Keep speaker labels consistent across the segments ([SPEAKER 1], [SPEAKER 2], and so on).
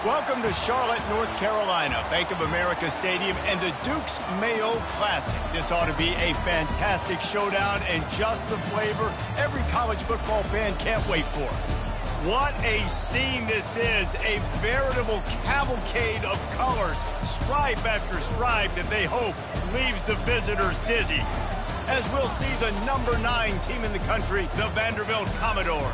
[SPEAKER 1] Welcome to Charlotte, North Carolina, Bank of America Stadium, and the Duke's Mayo Classic. This ought to be a fantastic showdown and just the flavor every college football fan can't wait for. What a scene this is, a veritable cavalcade of colors, stripe after stripe that they hope leaves the visitors dizzy. As we'll see the number 9 team in the country, the Vanderbilt Commodores,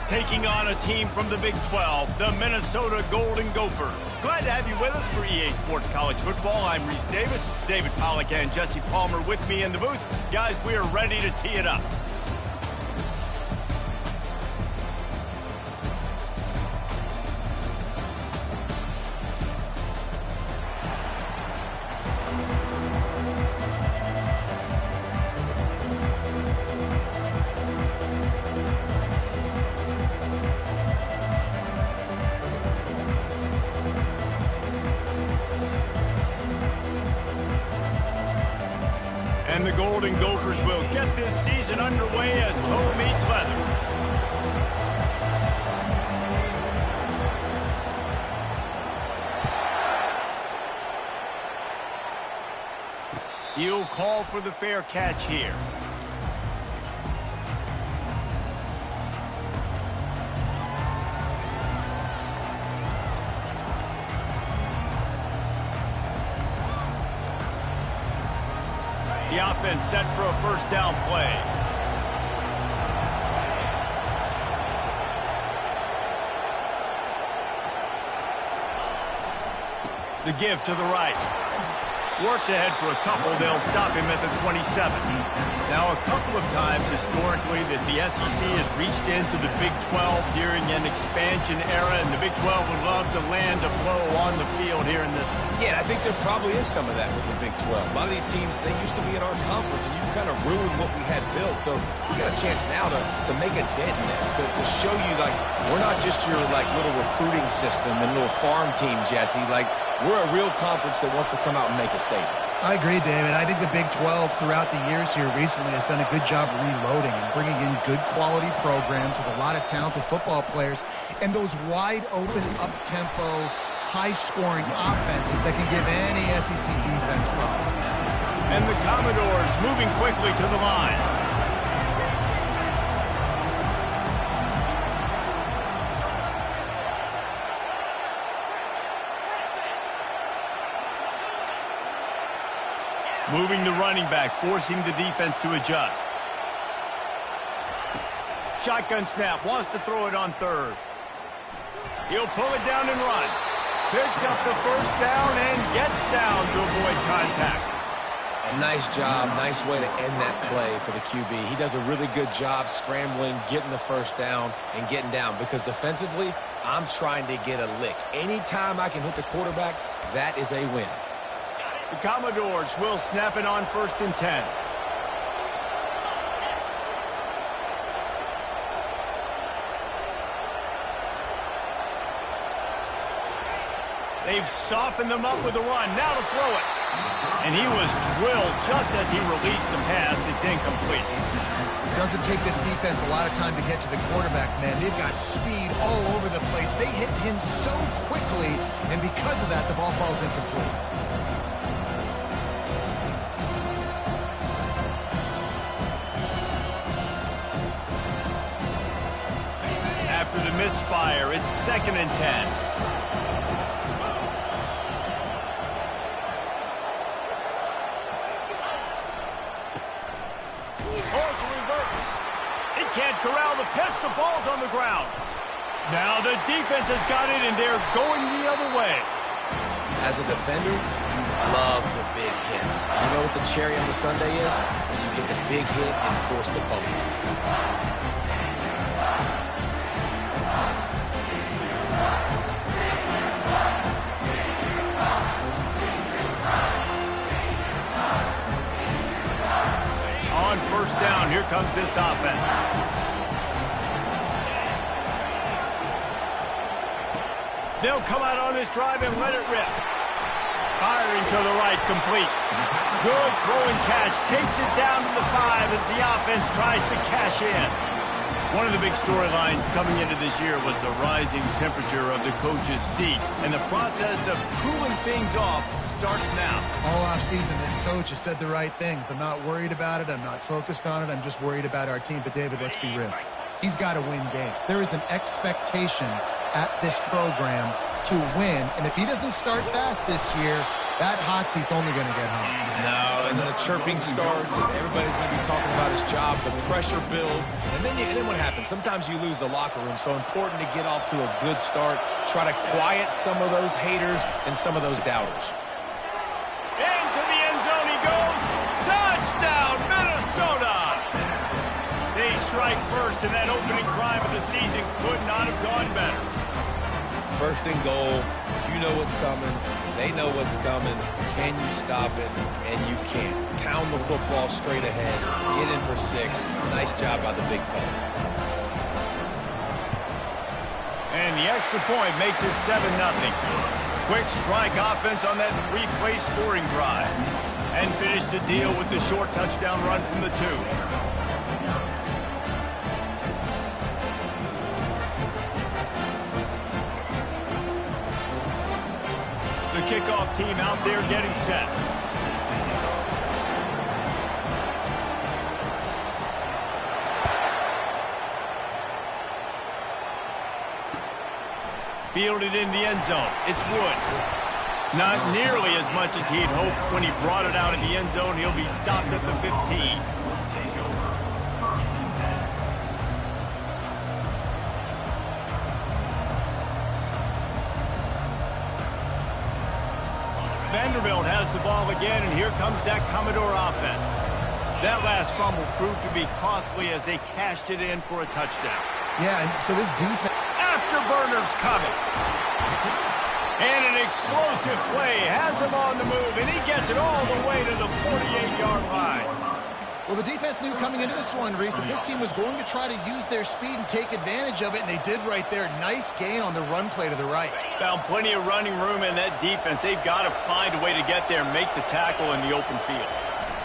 [SPEAKER 1] taking on a team from the Big 12, the Minnesota Golden Gophers. Glad to have you with us for EA Sports College Football. I'm Reese Davis, David Pollack and Jesse Palmer with me in the booth. Guys, we are ready to tee it up. And the Golden Gophers will get this season underway as toe meets leather. He'll call for the fair catch here. The offense set for a first down play. The give to the right. Works ahead for a couple. They'll stop him at the 27. Now, a couple of times historically that the SEC has reached into the Big 12 during an expansion era, and the Big 12 would love to land a blow on the field here in this.
[SPEAKER 2] Yeah, I think there probably is some of that with the Big 12. A lot of these teams, they used to be in our conference, and you've kind of ruined what we had built. So we got a chance now to make a dent in this, to show you, like, we're not just your, like, little recruiting system and little farm team, Jesse. Like, we're a real conference that wants to come out and make a statement.
[SPEAKER 3] I agree, David. I think the Big 12 throughout the years here recently has done a good job reloading and bringing in good quality programs with a lot of talented football players and those wide open, up-tempo, high-scoring offenses that can give any SEC defense problems.
[SPEAKER 1] And the Commodores moving quickly to the line. Moving the running back, forcing the defense to adjust. Shotgun snap, wants to throw it on third. He'll pull it down and run. Picks up the first down and gets down to avoid contact.
[SPEAKER 2] Nice job, nice way to end that play for the QB. He does a really good job scrambling, getting the first down, and getting down. Because defensively, I'm trying to get a lick. Anytime I can hit the quarterback, that is a win.
[SPEAKER 1] The Commodores will snap it on 1st and 10. They've softened them up with a run. Now to throw it. And he was drilled just as he released the pass. It's incomplete.
[SPEAKER 3] It doesn't take this defense a lot of time to get to the quarterback, man. They've got speed all over the place. They hit him so quickly, and because of that, the ball falls incomplete.
[SPEAKER 1] After the misfire, it's 2nd and 10. Can't corral the pitch. The ball's on the ground. Now the defense has got it, and they're going the other way.
[SPEAKER 2] As a defender, you love the big hits. You know what the cherry on the sundae is? When you get the big hit and force the fumble.
[SPEAKER 1] On 1st down, here comes this offense. They'll come out on this drive and let it rip. Firing to the right, complete. Good throw and catch. Takes it down to the 5 as the offense tries to cash in. One of the big storylines coming into this year was the rising temperature of the coach's seat, and the process of cooling things off starts now.
[SPEAKER 3] All offseason, this coach has said the right things. I'm not worried about it. I'm not focused on it. I'm just worried about our team. But, David, let's be real. He's got to win games. There is an expectation at this program to win, and if he doesn't start fast this year, that hot seat's only going to get hot.
[SPEAKER 2] No, and then the chirping starts, and everybody's going to be talking about his job. The pressure builds, and then what happens? Sometimes you lose the locker room, so important to get off to a good start. Try to quiet some of those haters and some of those doubters.
[SPEAKER 1] Into the end zone he goes. Touchdown, Minnesota! They strike first, and that opening drive of the season could not have gone better.
[SPEAKER 2] First and goal. You know what's coming. They know what's coming. Can you stop it? And you can't. Pound the football straight ahead. Get in for 6. Nice job by the big fella.
[SPEAKER 1] And the extra point makes it 7-0. Quick strike offense on that 3-play scoring drive. And finish the deal with the short touchdown run from the 2. The kickoff team out there getting set. Fielded in the end zone. It's Wood. Not nearly as much as he'd hoped when he brought it out in the end zone. He'll be stopped at the 15. Vanderbilt has the ball again, and here comes that Commodore offense. That last fumble proved to be costly as they cashed it in for a touchdown.
[SPEAKER 3] Yeah, and so this defense...
[SPEAKER 1] Afterburners coming. And an explosive play has him on the move, and he gets it all the way to the 48-yard line.
[SPEAKER 3] Well, the defense knew coming into this one, Reese, that this team was going to try to use their speed and take advantage of it, and they did right there. Nice gain on the run play to the right.
[SPEAKER 1] Found plenty of running room in that defense. They've got to find a way to get there and make the tackle in the open field.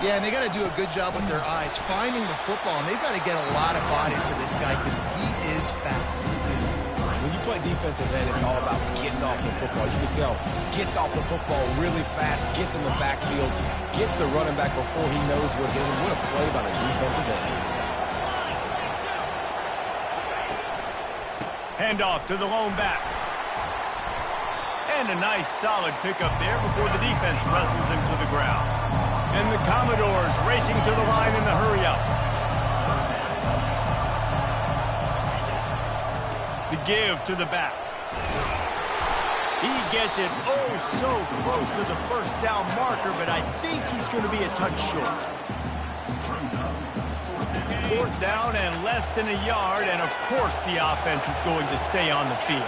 [SPEAKER 3] Yeah, and they got to do a good job with their eyes, finding the football, and they've got to get a lot of bodies to this guy because he is fast.
[SPEAKER 2] When you play defensive end, it's all about getting off the football. You can tell, gets off the football really fast, gets in the backfield, gets the running back before he knows what hit him. What a play by the defensive end.
[SPEAKER 1] Handoff to the lone back. And a nice solid pickup there before the defense wrestles him to the ground. And the Commodores racing to the line in the hurry-up. The give to the back. He gets it so close to the first down marker, but I think he's going to be a touch short. 4th down and less than a yard, and of course the offense is going to stay on the field.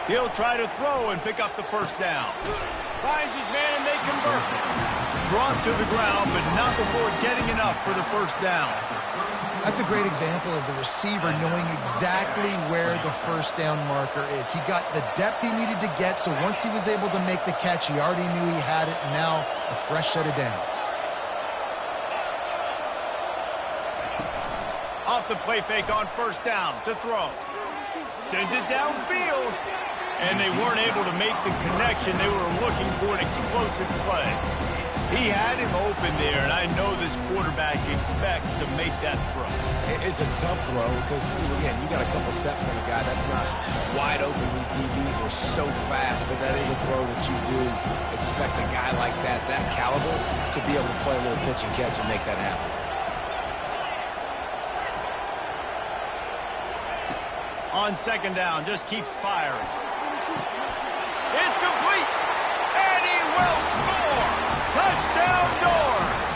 [SPEAKER 1] He'll try to throw and pick up the first down. Finds his man and they convert. Brought to the ground, but not before getting enough for the first down.
[SPEAKER 3] That's a great example of the receiver knowing exactly where the first down marker is. He got the depth he needed to get, so once he was able to make the catch, he already knew he had it, and now a fresh set of downs.
[SPEAKER 1] Off the play fake on first down to throw. Sends it downfield. And they weren't able to make the connection. They were looking for an explosive play. He had him open there, and I know this quarterback expects to make that throw.
[SPEAKER 2] It's a tough throw because, again, you got a couple steps on a guy. That's not wide open. These DBs are so fast, but that is a throw that you do expect a guy like that caliber, to be able to play a little pitch and catch and make that happen.
[SPEAKER 1] On second down, just keeps firing. It's complete, and he will score. Touchdown, Doors.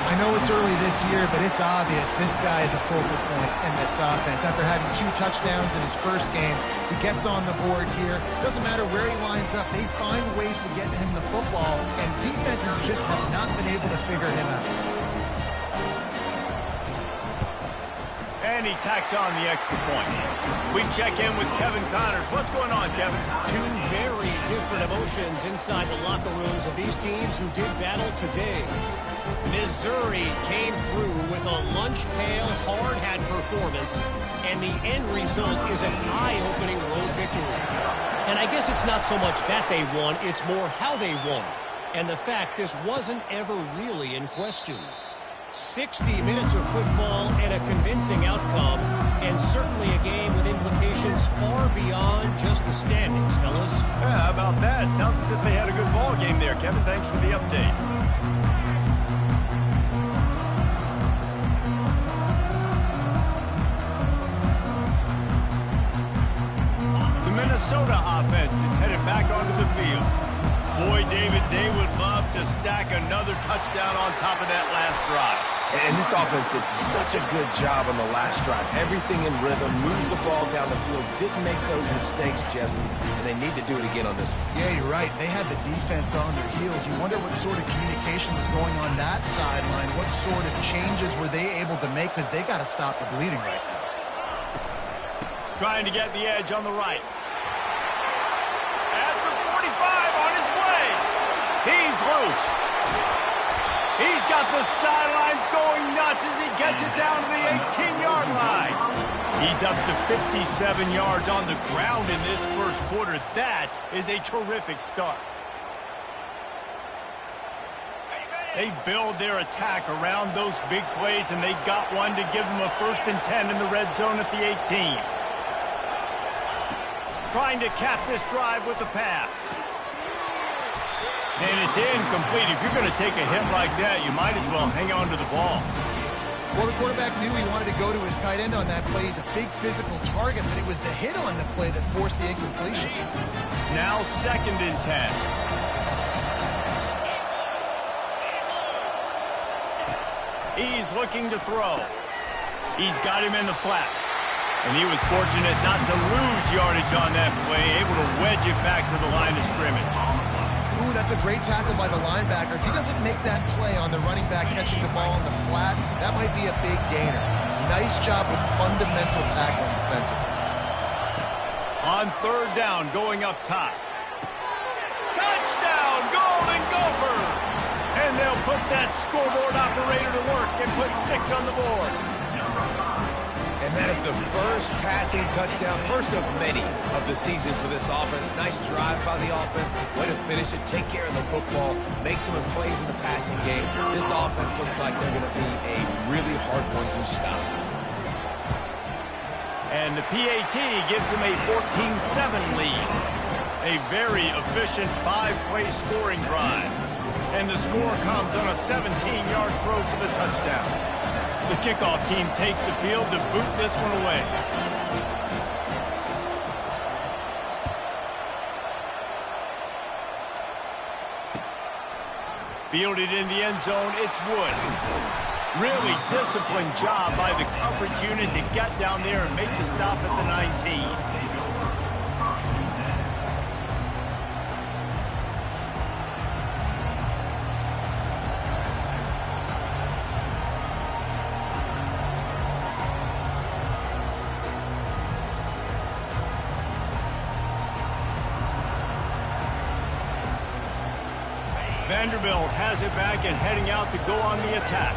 [SPEAKER 3] I know it's early this year, but it's obvious this guy is a focal point in this offense. After having 2 touchdowns in his first game, he gets on the board here. Doesn't matter where he lines up, they find ways to get him the football, and defenses just have not been able to figure him out.
[SPEAKER 1] And he tacks on the extra point. We check in with Kevin Connors. What's going on, Kevin?
[SPEAKER 4] 2 very different emotions inside the locker rooms of these teams who did battle today. Missouri came through with a lunch pail, hard-hat performance, and the end result is an eye-opening road victory. And I guess it's not so much that they won, it's more how they won. And the fact this wasn't ever really in question. 60 minutes of football and a convincing outcome, and certainly a game with implications far beyond just the standings, fellas.
[SPEAKER 1] Yeah, how about that? Sounds as if they had a good ball game there, Kevin. Thanks for the update. The Minnesota offense is headed back onto the field. Boy, David, they would love to stack another touchdown on top of that last drive.
[SPEAKER 2] And this offense did such a good job on the last drive. Everything in rhythm, moved the ball down the field, didn't make those mistakes, Jesse, and they need to do it again on this one.
[SPEAKER 3] Yeah, you're right. They had the defense on their heels. You wonder what sort of communication was going on that sideline. What sort of changes were they able to make, because they got to stop the bleeding right now.
[SPEAKER 1] Trying to get the edge on the right. At the 45 on his way. He's loose. He's got the sidelines going nuts as he gets it down to the 18-yard line. He's up to 57 yards on the ground in this first quarter. That is a terrific start. They build their attack around those big plays, and they got one to give them a 1st and 10 in the red zone at the 18. Trying to cap this drive with a pass. And it's incomplete. If you're going to take a hit like that, you might as well hang on to the ball.
[SPEAKER 3] Well, the quarterback knew he wanted to go to his tight end on that play. He's a big physical target, but it was the hit on the play that forced the incompletion.
[SPEAKER 1] Now 2nd and 10. He's looking to throw. He's got him in the flat. And he was fortunate not to lose yardage on that play, able to wedge it back to the line of scrimmage.
[SPEAKER 3] Ooh, that's a great tackle by the linebacker. If he doesn't make that play on the running back catching the ball on the flat, that might be a big gainer. Nice job with fundamental tackling defensively.
[SPEAKER 1] On 3rd down, going up top. Touchdown, Golden Gophers! And they'll put that scoreboard operator to work and put 6 on the board.
[SPEAKER 2] And that is the first passing touchdown, first of many of the season for this offense. Nice drive by the offense. Way to finish it, take care of the football, make some plays in the passing game. This offense looks like they're going to be a really hard one to stop.
[SPEAKER 1] And the PAT gives them a 14-7 lead. A very efficient 5-play scoring drive. And the score comes on a 17-yard throw for the touchdown. The kickoff team takes the field to boot this one away. Fielded in the end zone, it's Wood. Really disciplined job by the coverage unit to get down there and make the stop at the 19. Vanderbilt has it back and heading out to go on the attack.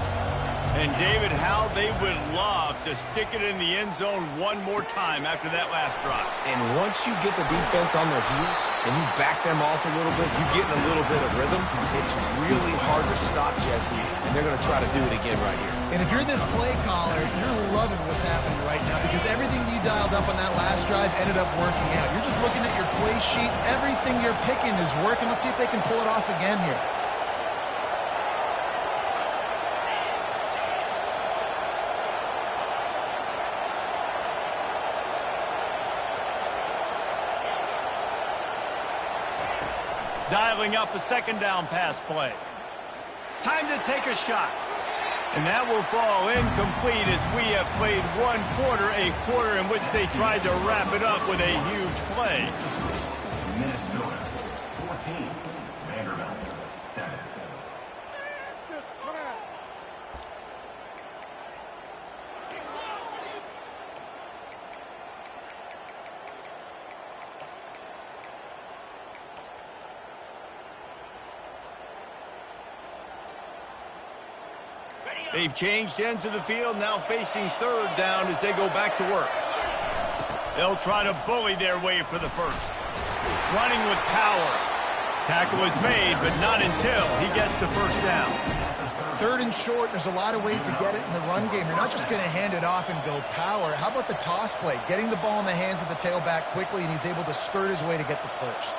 [SPEAKER 1] And David, how they would love to stick it in the end zone one more time after that last drive.
[SPEAKER 2] And once you get the defense on their heels and you back them off a little bit, you get in a little bit of rhythm, it's really hard to stop, Jesse, and they're going to try to do it again right here.
[SPEAKER 3] And if you're this play caller, you're loving what's happening right now, because everything you dialed up on that last drive ended up working out. You're just looking at your play sheet. Everything you're picking is working. Let's see if they can pull it off again here.
[SPEAKER 1] Dialing up a 2nd down pass play. Time to take a shot. And that will fall incomplete as we have played one quarter, a quarter in which they tried to wrap it up with a huge play.
[SPEAKER 5] Minnesota 14, Vanderbilt 7.
[SPEAKER 1] They've changed ends of the field, now facing third down as they go back to work. They'll try to bully their way for the first. Running with power. Tackle is made, but not until he gets the first down.
[SPEAKER 3] Third and short, there's a lot of ways to get it in the run game. You're not just going to hand it off and go power. How about the toss play? Getting the ball in the hands of the tailback quickly, and he's able to skirt his way to get the first.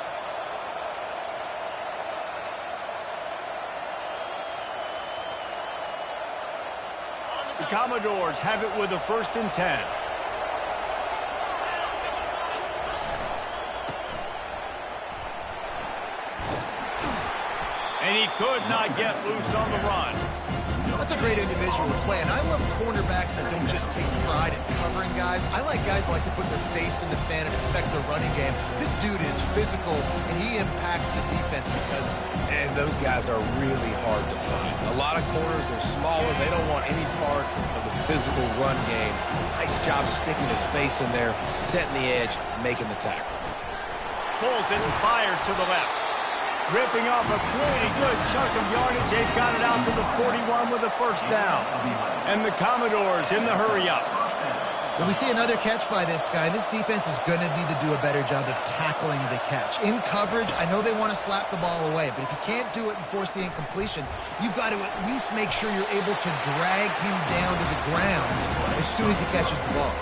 [SPEAKER 1] The Commodores have it with a 1st and 10. And he could not get loose on the run.
[SPEAKER 3] That's a great individual play, and I love cornerbacks that don't just take pride in covering guys. I like guys that like to put their face in the fan and affect the running game. This dude is physical, and he impacts the defense because of it.
[SPEAKER 2] And those guys are really hard to find. A lot of corners, they're smaller. They don't want any part of the physical run game. Nice job sticking his face in there, setting the edge, making the tackle.
[SPEAKER 1] Pulls it and fires to the left. Ripping off a pretty good chunk of yardage. They've got it out to the 41 with a 1st down. And the Commodores in the hurry-up.
[SPEAKER 3] When we see another catch by this guy, this defense is going to need to do a better job of tackling the catch. In coverage, I know they want to slap the ball away, but if you can't do it and force the incompletion, you've got to at least make sure you're able to drag him down to the ground as soon as he catches the ball.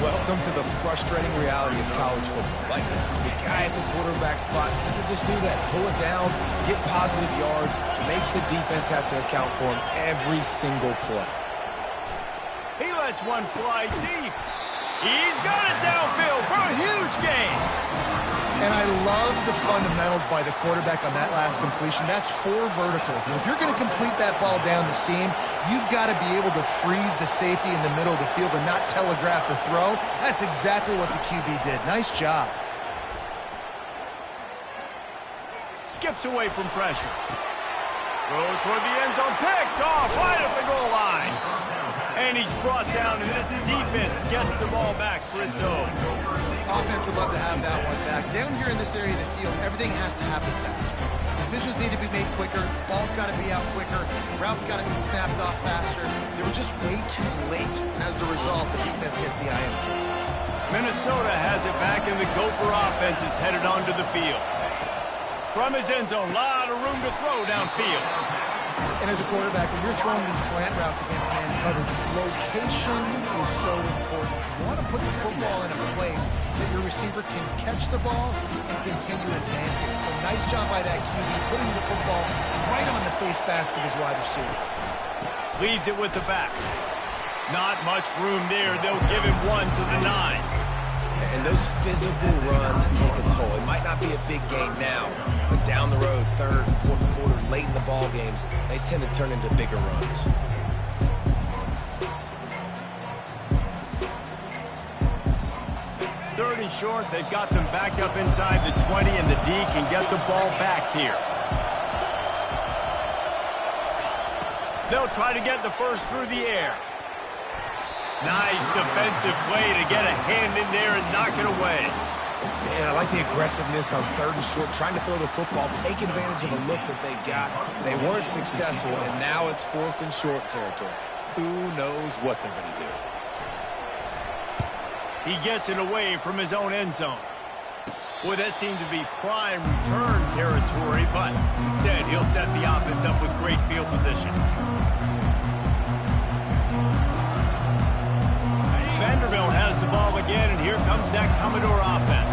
[SPEAKER 2] Welcome to the frustrating reality of college football. Like, the guy at the quarterback spot, he can just do that. Pull it down, get positive yards, makes the defense have to account for him every single play.
[SPEAKER 1] He lets one fly deep. He's got it downfield for a huge gain.
[SPEAKER 3] And I love the fundamentals by the quarterback on that last completion. That's 4 verticals. And if you're going to complete that ball down the seam, you've got to be able to freeze the safety in the middle of the field and not telegraph the throw. That's exactly what the QB did. Nice job.
[SPEAKER 1] Skips away from pressure. Throw toward the end zone. Picked off right at the goal line. And he's brought down, and this defense gets the ball back for its own.
[SPEAKER 3] Offense would love to have that one back. Down here in this area of the field, everything has to happen faster. Decisions need to be made quicker. The ball's got to be out quicker. Routes got to be snapped off faster. They were just way too late. And as the result, the defense gets the INT.
[SPEAKER 1] Minnesota has it back, and the Gopher offense is headed onto the field. From his end zone, a lot of room to throw downfield.
[SPEAKER 3] And as a quarterback, when you're throwing these slant routes against man coverage, location is so important. You want to put the football in a place that your receiver can catch the ball and continue advancing. So nice job by that QB, putting the football right on the face mask of his wide receiver.
[SPEAKER 1] Leaves it with the back. Not much room there. They'll give him 1 to the 9.
[SPEAKER 2] And those physical runs take a toll. It might not be a big game now, but down the road, 3rd, 4th quarter, late in the ball games, they tend to turn into bigger runs.
[SPEAKER 1] Third and short, they've got them back up inside the 20, and the D can get the ball back here. They'll try to get the first through the air. Nice defensive play to get a hand in there and knock it away.
[SPEAKER 2] And I like the aggressiveness on 3rd and short, trying to throw the football, take advantage of a look that they got. They weren't successful, and now it's 4th and short territory. Who knows what they're going to do?
[SPEAKER 1] He gets it away from his own end zone. Boy, that seemed to be prime return territory, but instead he'll set the offense up with great field position. Vanderbilt has the ball again, and here comes that Commodore offense.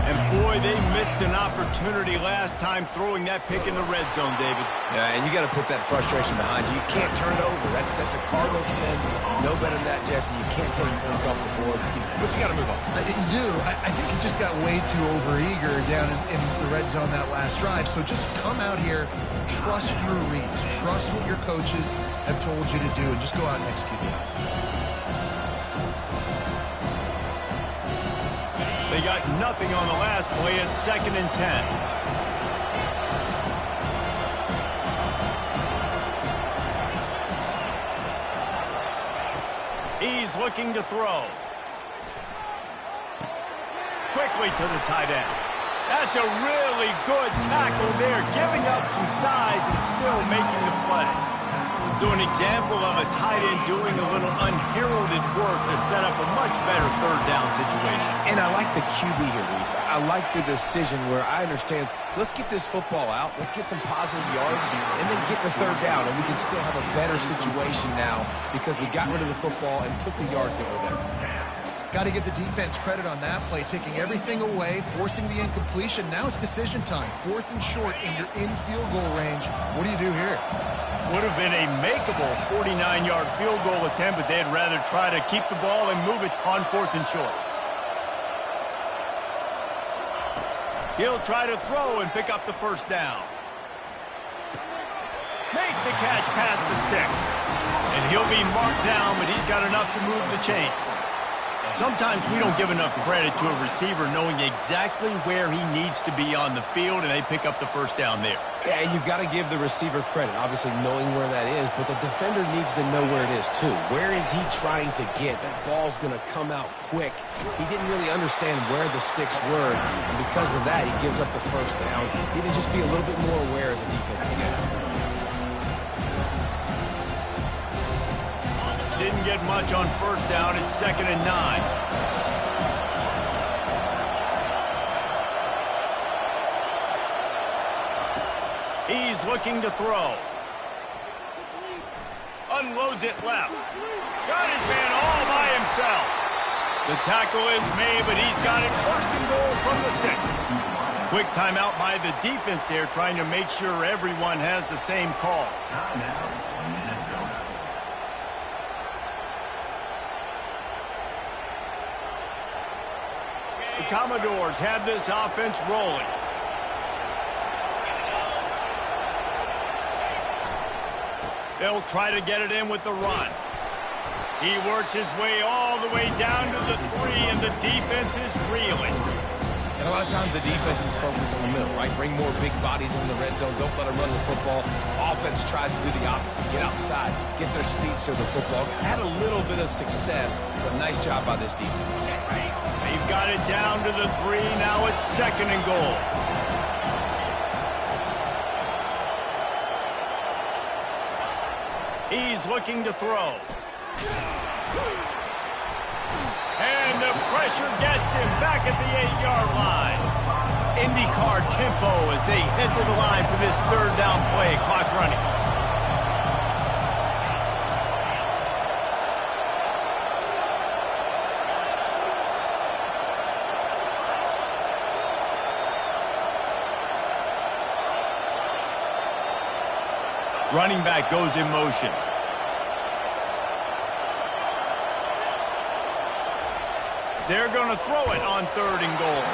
[SPEAKER 1] And boy, they missed an opportunity last time throwing that pick in the red zone, David.
[SPEAKER 2] Yeah, and you got to put that frustration behind you. You can't turn it over. That's a cardinal sin. No better than that, Jesse. You can't take points off the board, but you got to move on.
[SPEAKER 3] You do. I think he just got way too overeager down in the red zone that last drive. So just come out here, trust your reads, trust what your coaches have told you to do, and just go out and execute the offense.
[SPEAKER 1] They got nothing on the last play. It's 2nd and 10. He's looking to throw. Quickly to the tight end. That's a really good tackle there, giving up some size and still making the play. So an example of a tight end doing a little unheralded work to set up a much better third down situation.
[SPEAKER 2] And I like the QB here, Reese. I like the decision where I understand, let's get this football out, let's get some positive yards, and then get the third down, and we can still have a better situation now because we got rid of the football and took the yards that were there.
[SPEAKER 3] Got to give the defense credit on that play, taking everything away, forcing the incompletion. Now it's decision time. 4th and short, and you're in field goal range. What do you do here?
[SPEAKER 1] Would have been a makeable 49-yard field goal attempt, but they'd rather try to keep the ball and move it on 4th and short. He'll try to throw and pick up the first down. Makes the catch past the sticks. And he'll be marked down, but he's got enough to move the chains. Sometimes we don't give enough credit to a receiver knowing exactly where he needs to be on the field, and they pick up the first down there.
[SPEAKER 2] Yeah, and you've got to give the receiver credit, obviously knowing where that is, but the defender needs to know where it is too. Where is he trying to get? That ball's going to come out quick. He didn't really understand where the sticks were, and because of that, he gives up the first down. He needs to just be a little bit more aware as a defensive guy.
[SPEAKER 1] Didn't get much on first down. It's 2nd and 9. He's looking to throw. Unloads it left. Got his man all by himself. The tackle is made, but he's got it 1st and goal from the 6. Quick timeout by the defense there, trying to make sure everyone has the same call. The Commodores have this offense rolling. They'll try to get it in with the run. He works his way all the way down to the 3, and the defense is reeling.
[SPEAKER 2] And a lot of times the defense is focused on the middle, right? Bring more big bodies in the red zone. Don't let them run the football. Offense tries to do the opposite. Get outside. Get their speedster the football. Had a little bit of success, but nice job by this defense.
[SPEAKER 1] They've got it down to the 3. Now it's 2nd and goal. He's looking to throw. And the pressure gets him back at the 8-yard line. IndyCar tempo as they head to the line for this third down play. Clock running. Running back goes in motion. They're going to throw it on 3rd and goal.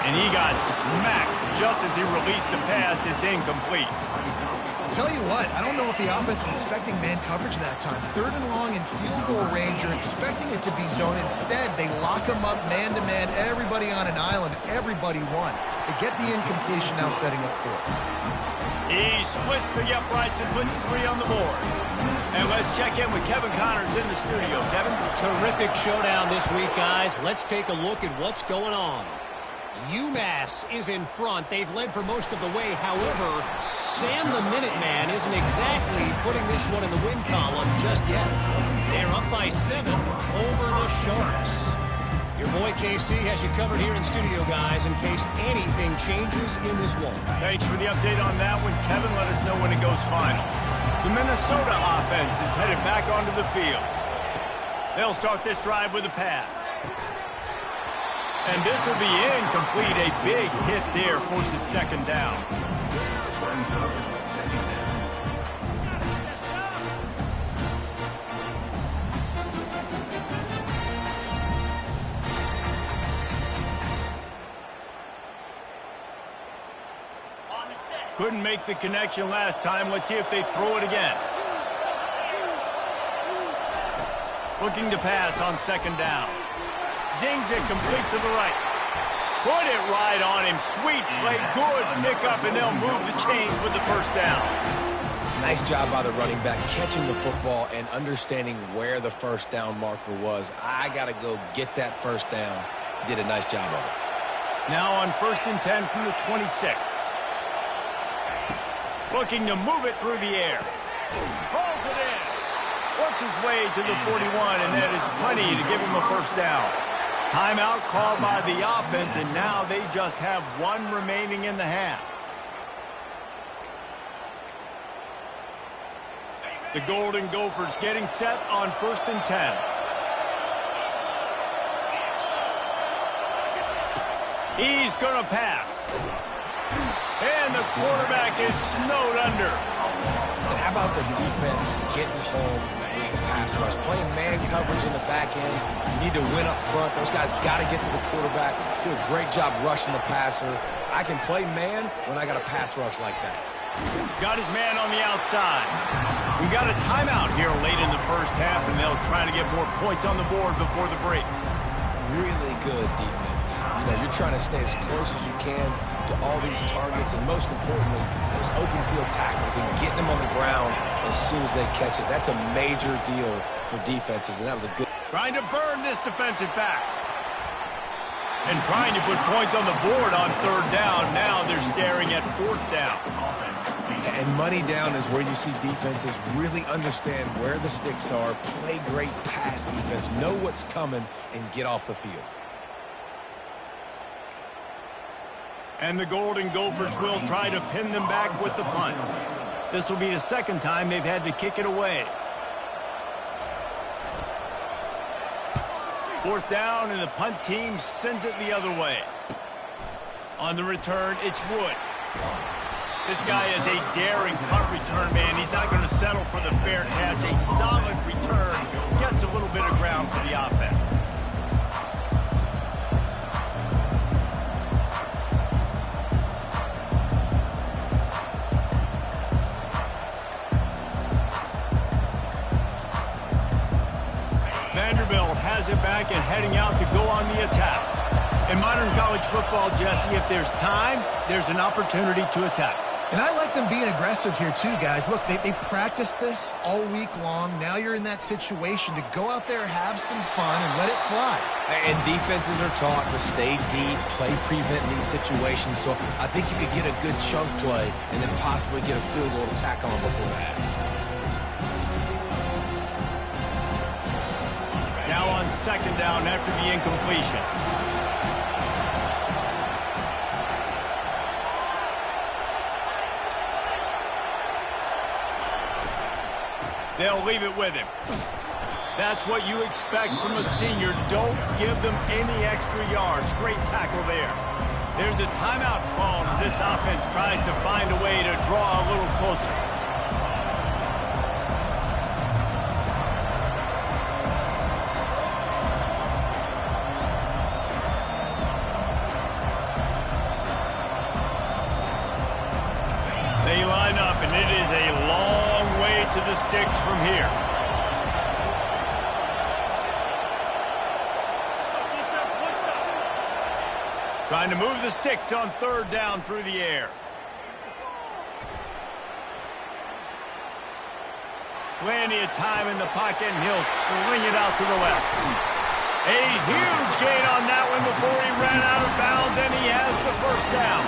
[SPEAKER 1] And he got smacked just as he released the pass. It's incomplete.
[SPEAKER 3] I'll tell you what, I don't know if the offense was expecting man coverage that time. 3rd and long in field goal range, you're expecting it to be zone. Instead, they lock him up man-to-man, everybody on an island, everybody won. They get the incompletion, now setting up 4th.
[SPEAKER 1] He splits the uprights and puts 3 on the board. And let's check in with Kevin Connors in the studio. Kevin?
[SPEAKER 4] Terrific showdown this week, guys. Let's take a look at what's going on. UMass is in front. They've led for most of the way. However, Sam the Minuteman isn't exactly putting this one in the win column just yet. They're up by 7 over the Sharks. Your boy KC has you covered here in studio, guys, in case anything changes in this one.
[SPEAKER 1] Thanks for the update on that one, Kevin. Let us know when it goes final. The Minnesota offense is headed back onto the field. They'll start this drive with a pass. And this will be incomplete. A big hit there forces 2nd down. Couldn't make the connection last time. Let's see if they throw it again. Looking to pass on 2nd down. Zings it complete to the right. Put it right on him. Sweet play. Good pickup, and they'll move the chains with the first down.
[SPEAKER 2] Nice job by the running back, catching the football and understanding where the first down marker was. I got to go get that first down. He did a nice job of it.
[SPEAKER 1] Now on 1st and 10 from the 26. Looking to move it through the air. Hauls works his way to the 41, and that is plenty to give him a first down. Timeout called by the offense, and now they just have one remaining in the half. The Golden Gophers getting set on 1st and 10. He's going to pass. And the quarterback is snowed under.
[SPEAKER 2] And how about the defense getting home with the pass rush? Playing man coverage in the back end. You need to win up front. Those guys got to get to the quarterback. Do a great job rushing the passer. I can play man when I got a pass rush like that.
[SPEAKER 1] Got his man on the outside. We got a timeout here late in the first half, and they'll try to get more points on the board before the break.
[SPEAKER 2] Really good defense. You know, you're trying to stay as close as you can to all these targets, and most importantly, those open field tackles and getting them on the ground as soon as they catch it. That's a major deal for defenses, and that was a good...
[SPEAKER 1] Trying to burn this defensive back. And trying to put points on the board on 3rd down. Now they're staring at 4th down.
[SPEAKER 2] And money down is where you see defenses really understand where the sticks are, play great pass defense, know what's coming, and get off the field.
[SPEAKER 1] And the Golden Gophers will try to pin them back with the punt. This will be the 2nd time they've had to kick it away. 4th down, and the punt team sends it the other way. On the return, it's Wood. This guy is a daring punt return man. He's not going to settle for the fair catch. A solid return. Gets a little bit of ground for the offense. Vanderbilt has it back and heading out to go on the attack. In modern college football, Jesse, if there's time, there's an opportunity to attack.
[SPEAKER 3] And I like them being aggressive here too, guys. Look, they practice this all week long. Now you're in that situation to go out there, have some fun, and let it fly.
[SPEAKER 2] And defenses are taught to stay deep, play prevent in these situations. So I think you could get a good chunk play and then possibly get a field goal to tack on before that.
[SPEAKER 1] Now on 2nd down after the incompletion. They'll leave it with him. That's what you expect from a senior. Don't give them any extra yards. Great tackle there. There's a timeout called as this offense tries to find a way to draw a little closer. They line up, and it is a long way to the sticks from here. Trying to move the sticks on 3rd down through the air. Plenty of time in the pocket, and he'll sling it out to the left. A huge gain on that one before he ran out of bounds, and he has the first down.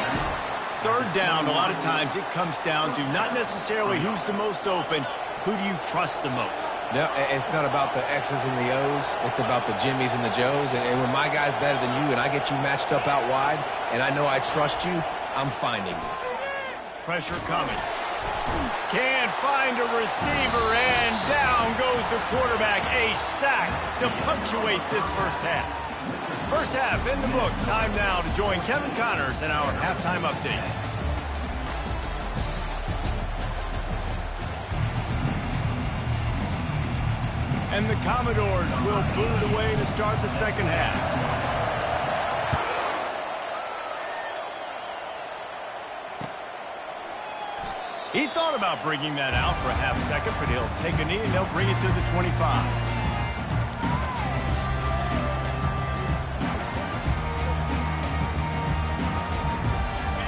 [SPEAKER 1] 3rd down, a lot of times it comes down to not necessarily who's the most open, who do you trust the most?
[SPEAKER 2] No, it's not about the X's and the O's. It's about the Jimmies and the Joes. And when my guy's better than you and I get you matched up out wide and I know I trust you, I'm finding you.
[SPEAKER 1] Pressure coming. Can't find a receiver, and down goes the quarterback. A sack to punctuate this first half. First half in the books. Time now to join Kevin Connors in our halftime update. And the Commodores will boot it away to start the 2nd half. He thought about bringing that out for a half second, but he'll take a knee and they'll bring it to the 25.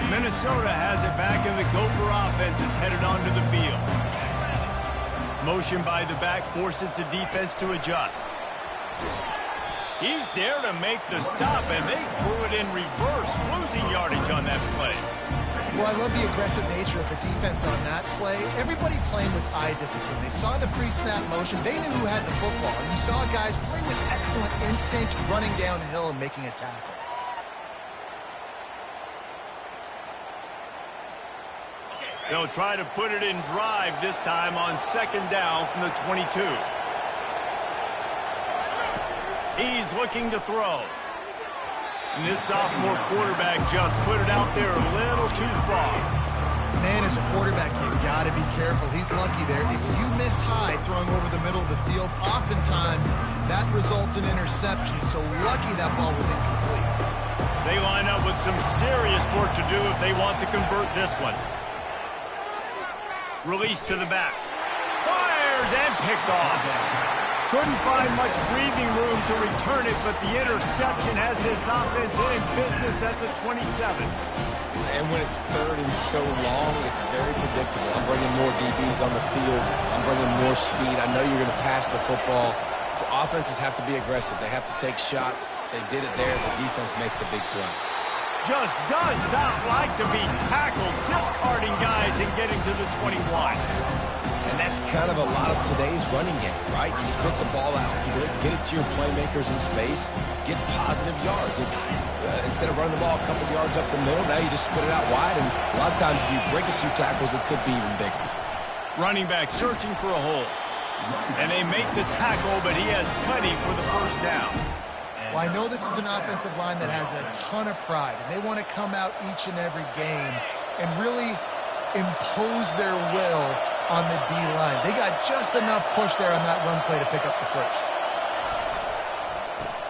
[SPEAKER 1] Minnesota has it back, and the Gopher offense is headed onto the field. Motion by the back forces the defense to adjust. He's there to make the stop, and they threw it in reverse, losing yardage on that play.
[SPEAKER 3] Well, I love the aggressive nature of the defense on that play. Everybody playing with eye discipline. They saw the pre-snap motion. They knew who had the football. And you saw guys play with excellent instinct, running downhill and making a tackle.
[SPEAKER 1] They'll try to put it in drive this time on second down from the 22. He's looking to throw. And this sophomore quarterback just put it out there a little too far.
[SPEAKER 3] Man, as a quarterback, you've got to be careful. He's lucky there. If you miss high throwing over the middle of the field, oftentimes that results in interception. So lucky that ball was incomplete.
[SPEAKER 1] They line up with some serious work to do if they want to convert this one. Release to the back. Fires and picked off. Couldn't find much breathing room to return it, but the interception has this offense in business at the 27.
[SPEAKER 2] And when it's third and so long, it's very predictable. I'm bringing more DBs on the field. I'm bringing more speed. I know you're going to pass the football. Offenses have to be aggressive. They have to take shots. They did it there. The defense makes the big play.
[SPEAKER 1] Just does not like to be tackled, discarding guys and getting to the 21.
[SPEAKER 2] And that's kind of a lot of today's running game, right? Split the ball out. Get it to your playmakers in space. Get positive yards. It's instead of running the ball a couple yards up the middle, now you just split it out wide. And a lot of times if you break a few tackles, it could be even bigger.
[SPEAKER 1] Running back searching for a hole. And they make the tackle, but he has plenty for the first down.
[SPEAKER 3] Well, I know this is an offensive line that has a ton of pride, and they want to come out each and every game and really impose their will on the D-line. They got just enough push there on that run play to pick up the first.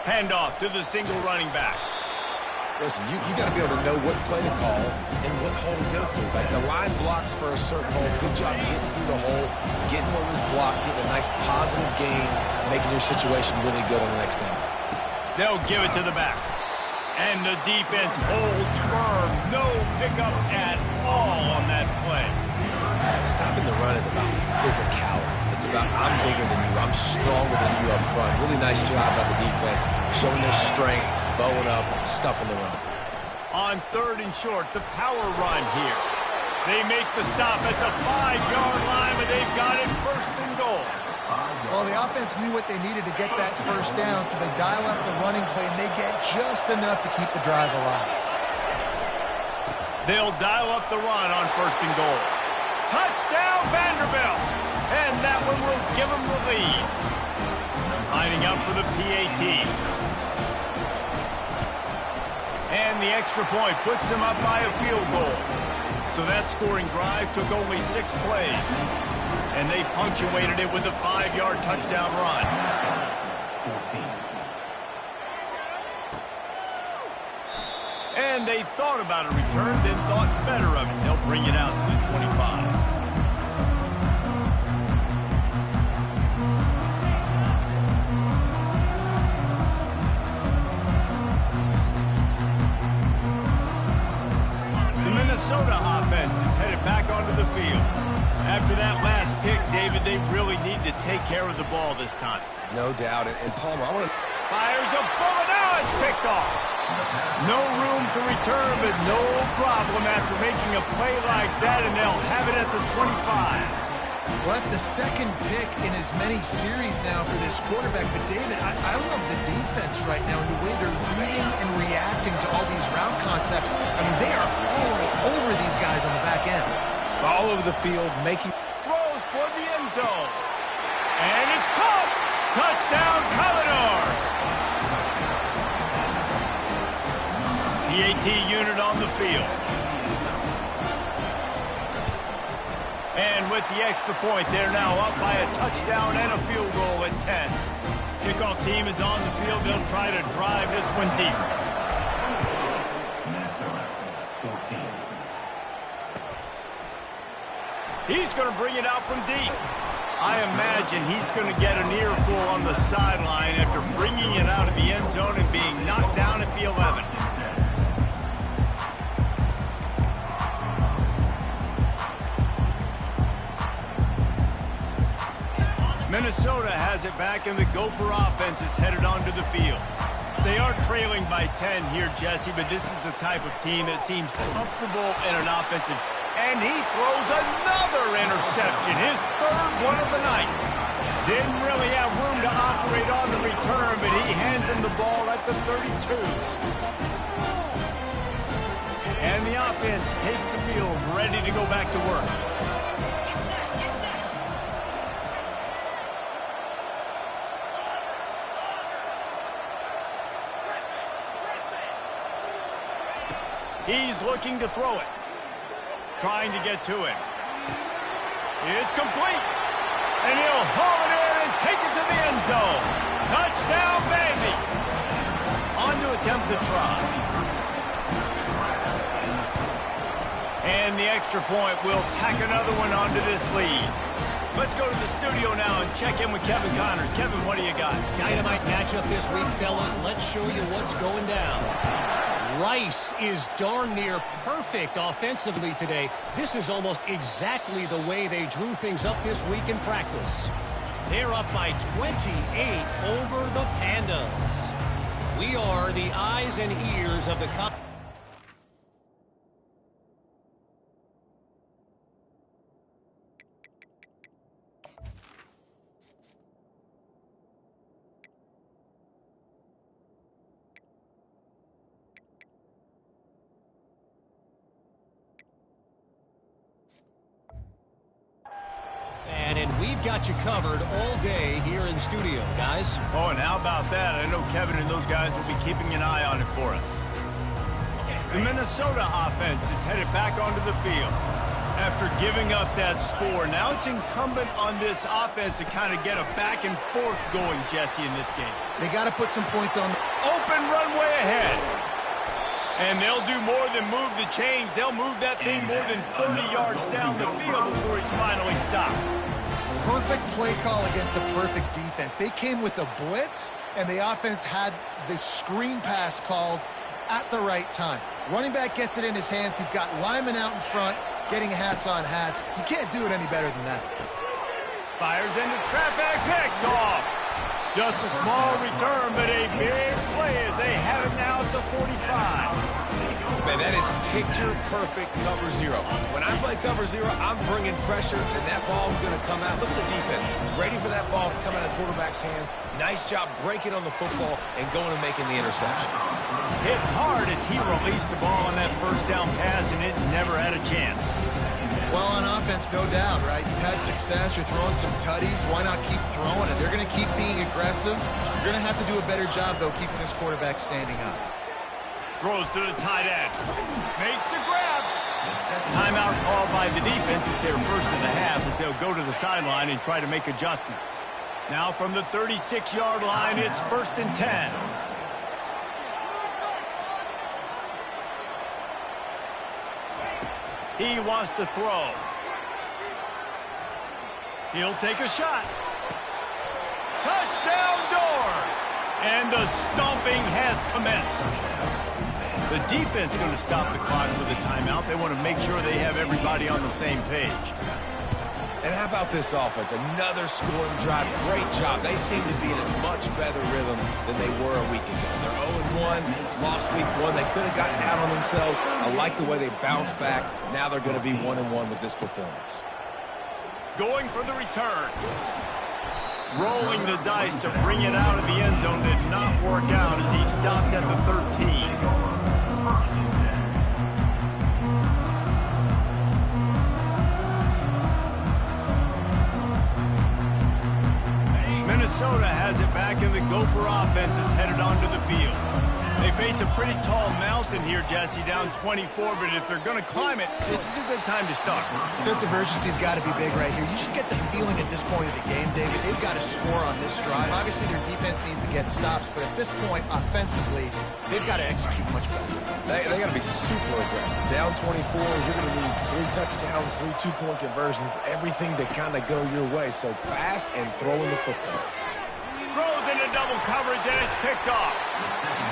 [SPEAKER 1] Handoff to the single running back.
[SPEAKER 2] Listen, you got to be able to know what play to call and what hole to go through. Like the line blocks for a certain hole. Good job getting through the hole, getting what was blocked, getting a nice positive gain, making your situation really good on the next down.
[SPEAKER 1] They'll give it to the back. And the defense holds firm. No pickup at all on that play.
[SPEAKER 2] Stopping the run is about physicality. It's about I'm bigger than you. I'm stronger than you up front. Really nice job by the defense, showing their strength, bowing up, stuffing the run.
[SPEAKER 1] On third and short, the power run here. They make the stop at the 5-yard line, but they've got it first and goal.
[SPEAKER 3] Well, the offense knew what they needed to get that first down, so they dial up the running play, and they get just enough to keep the drive alive.
[SPEAKER 1] They'll dial up the run on first and goal. Touchdown, Vanderbilt! And that one will give them the lead. Lining up for the PAT. And the extra point puts them up by a field goal. So that scoring drive took only 6 plays. And they punctuated it with a 5-yard touchdown run. 14. And they thought about a return, then thought better of it. They'll bring it out to the 25. The Minnesota offense is headed back onto the field. After that last pick, David, they really need to take care of the ball this time.
[SPEAKER 2] No doubt. And Palmer, I want to...
[SPEAKER 1] Fires a bullet. Now it's picked off. No room to return, but no problem after making a play like that, and they'll have it at the 25.
[SPEAKER 3] Well, that's the second pick in as many series now for this quarterback. But, David, I love the defense right now and the way they're reading and reacting to all these route concepts. I mean, they are all over these guys on the back end.
[SPEAKER 2] All over the field, making...
[SPEAKER 1] Throws toward the end zone. And it's caught. Touchdown, Commodores. PAT unit on the field. And with the extra point, they're now up by a touchdown and a field goal at 10. Kickoff team is on the field. They'll try to drive this one deep.
[SPEAKER 5] Minnesota, 14.
[SPEAKER 1] He's going to bring it out from deep. I imagine he's going to get an earful on the sideline after bringing it out of the end zone and being knocked down at the 11. Minnesota has it back, and the Gopher offense is headed onto the field. They are trailing by 10 here, Jesse, but this is the type of team that seems comfortable in an offensive. And he throws another interception, his third one of the night. Didn't really have room to operate on the return, but he hands him the ball at the 32. And the offense takes the field, ready to go back to work. He's looking to throw it. Trying to get to him. It's complete. And he'll haul it in and take it to the end zone. Touchdown, Vandy. On to attempt the try. And the extra point will tack another one onto this lead. Let's go to the studio now and check in with Kevin Connors. Kevin, what do you got?
[SPEAKER 4] Dynamite matchup this week, fellas. Let's show you what's going down. Rice is darn near perfect offensively today. This is almost exactly the way they drew things up this week in practice. They're up by 28 over the Pandas. We are the eyes and ears of the And we've got you covered all day here in studio, guys.
[SPEAKER 1] Oh, and how about that? I know Kevin and those guys will be keeping an eye on it for us. The Minnesota offense is headed back onto the field. After giving up that score, now it's incumbent on this offense to kind of get a back and forth going, Jesse, in this game.
[SPEAKER 3] They got to put some points on.
[SPEAKER 1] Open runway ahead. And they'll do more than move the chains. They'll move that thing more than 30 yards down the field before he's finally stopped.
[SPEAKER 3] Perfect play call against the perfect defense. They came with a blitz, and the offense had the screen pass called at the right time. Running back gets it in his hands. He's got linemen out in front, getting hats on hats. You can't do it any better than that.
[SPEAKER 1] Fires into traffic, picked off. Just a small return, but a big play as they have it now at the 45.
[SPEAKER 2] Man, that is picture-perfect cover zero. When I play cover zero, I'm bringing pressure, and that ball's going to come out. Look at the defense. Ready for that ball to come out of the quarterback's hand. Nice job breaking on the football and going and making the interception.
[SPEAKER 1] Hit hard as he released the ball on that first down pass, and it never had a chance.
[SPEAKER 3] Well, on offense, no doubt, right? You've had success. You're throwing some tutties. Why not keep throwing it? They're going to keep being aggressive. You're going to have to do a better job, though, keeping this quarterback standing up.
[SPEAKER 1] Throws to the tight end. Makes the grab. Timeout called by the defense. It's their first of the half as they'll go to the sideline and try to make adjustments. Now from the 36-yard line, it's 1st and 10. He wants to throw. He'll take a shot. Touchdown doors! And the stomping has commenced. The defense going to stop the clock with a timeout. They want to make sure they have everybody on the same page.
[SPEAKER 2] And how about this offense? Another scoring drive. Great job. They seem to be in a much better rhythm than they were a week ago. They're 0-1, lost week 1. They could have gotten down on themselves. I like the way they bounced back. Now they're going to be 1-1 with this performance.
[SPEAKER 1] Going for the return. Rolling the dice to bring it out of the end zone did not work out as he stopped at the 13. Minnesota has it back, and the Gopher offense is headed onto the field. They face a pretty tall mountain here, Jesse, down 24, but if they're going to climb it, this is a good time to start.
[SPEAKER 3] Sense of urgency's got to be big right here. You just get the feeling at this point of the game, David, they've got to score on this drive. Obviously, their defense needs to get stops, but at this point, offensively, they've got to execute much better.
[SPEAKER 2] They got to be super aggressive. Down 24, you're going to need 3 touchdowns, 3 two-point conversions, everything to kind of go your way. So fast and throwing the football.
[SPEAKER 1] Throws into double coverage, and it's picked off.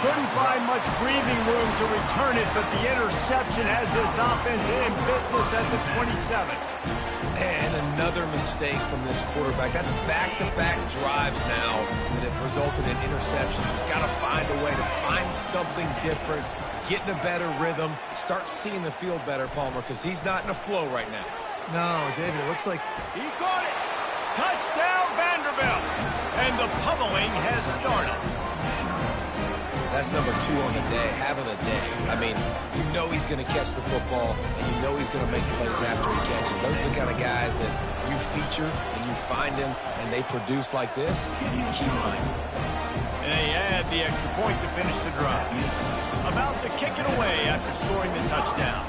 [SPEAKER 1] Couldn't find much breathing room to return it, but the interception has this offense in business at the 27.
[SPEAKER 2] And another mistake from this quarterback. That's back-to-back drives now that have resulted in interceptions. He's got to find a way to find something different, get in a better rhythm, start seeing the field better, Palmer, because he's not in a flow right now.
[SPEAKER 3] No, David, it looks like...
[SPEAKER 1] He caught it! Touchdown, Vanderbilt! And the pummeling has started.
[SPEAKER 2] That's number 2 on the day, having a day. I mean, you know he's going to catch the football, and you know he's going to make plays after he catches. Those are the kind of guys that you feature, and you find them, and they produce like this, and you keep finding them.
[SPEAKER 1] And they add the extra point to finish the drive. About to kick it away after scoring the touchdown.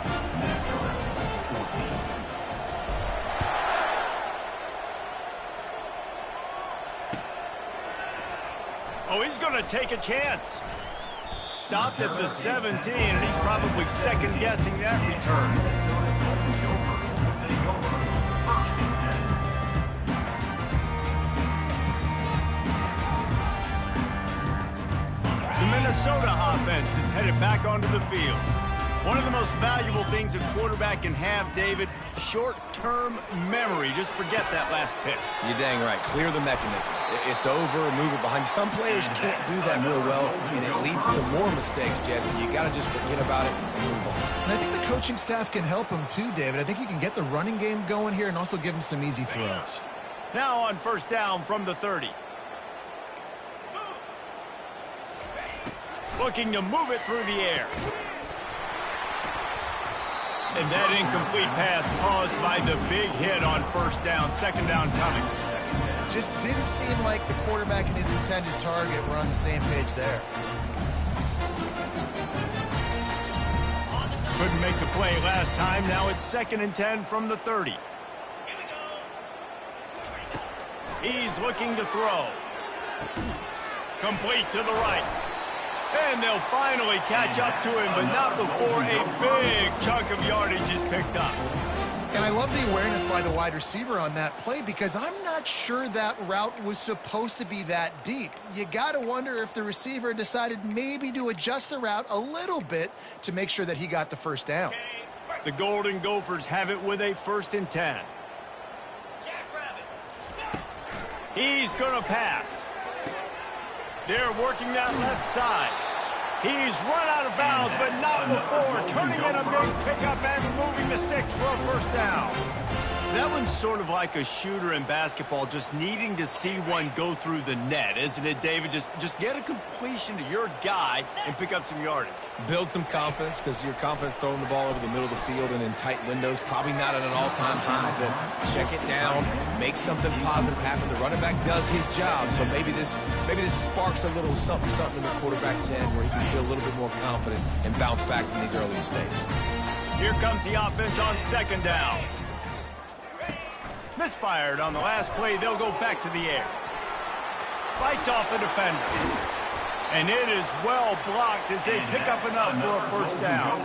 [SPEAKER 1] Oh, he's going to take a chance. Stopped at the 17, and he's probably second-guessing that return. The Minnesota offense is headed back onto the field. One of the most valuable things a quarterback can have, David, short-term memory. Just forget that last pick.
[SPEAKER 2] You're dang right. Clear the mechanism. It's over, move it behind you. Some players can't do that real well, and it leads to more mistakes, Jesse. You got to just forget about it and move on.
[SPEAKER 3] And I think the coaching staff can help him too, David. I think you can get the running game going here and also give him some easy throws.
[SPEAKER 1] Now on first down from the 30. Looking to move it through the air. And that incomplete pass caused by the big hit on first down. Second down coming.
[SPEAKER 3] Just didn't seem like the quarterback and his intended target were on the same page there.
[SPEAKER 1] Couldn't make the play last time. Now it's 2nd and 10 from the 30. He's looking to throw. Complete to the right. And they'll finally catch up to him, but not before a big chunk of yardage is picked up.
[SPEAKER 3] And I love the awareness by the wide receiver on that play because I'm not sure that route was supposed to be that deep. You got to wonder if the receiver decided maybe to adjust the route a little bit to make sure that he got the first down.
[SPEAKER 1] The Golden Gophers have it with a 1st and 10. He's going to pass. They're working that left side. He's run out of bounds, but not before turning in a big pickup and moving the sticks for a first down. That one's sort of like a shooter in basketball, just needing to see one go through the net, isn't it, David? Just get a completion to your guy and pick up some yardage.
[SPEAKER 2] Build some confidence because your confidence throwing the ball over the middle of the field and in tight windows, probably not at an all-time high, but check it down, make something positive happen. The running back does his job, so maybe this sparks a little something in the quarterback's head where he can feel a little bit more confident and bounce back from these early mistakes.
[SPEAKER 1] Here comes the offense on 2nd down. Misfired on the last play. They'll go back to the air. Fights off a defender. And it is well blocked as they pick up enough for a first down.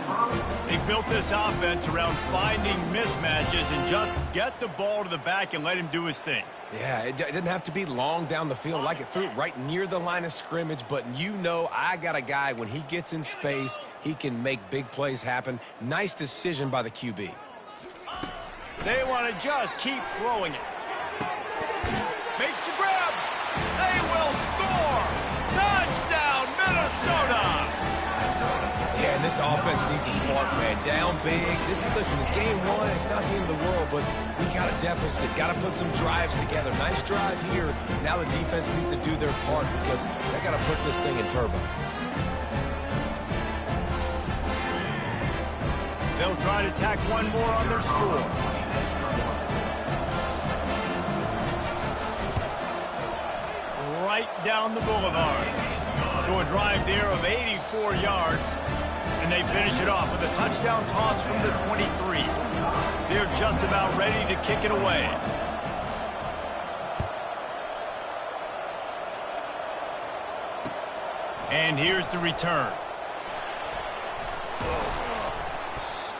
[SPEAKER 1] They built this offense around finding mismatches and just get the ball to the back and let him do his thing.
[SPEAKER 2] Yeah, it didn't have to be long down the field. Like it threw it right near the line of scrimmage, but you know I got a guy, when he gets in space, he can make big plays happen. Nice decision by the QB.
[SPEAKER 1] They want to just keep throwing it. Makes the grab. They will score. Touchdown, Minnesota.
[SPEAKER 2] Yeah, and this offense needs a spark, man. Down big. Listen, it's game 1. It's not the end of the world, but we got a deficit. Got to put some drives together. Nice drive here. Now the defense needs to do their part because they got to put this thing in turbo.
[SPEAKER 1] They'll try to tack one more on their score. Right down the boulevard. So a drive there of 84 yards, and they finish it off with a touchdown toss from the 23. They're just about ready to kick it away. And here's the return.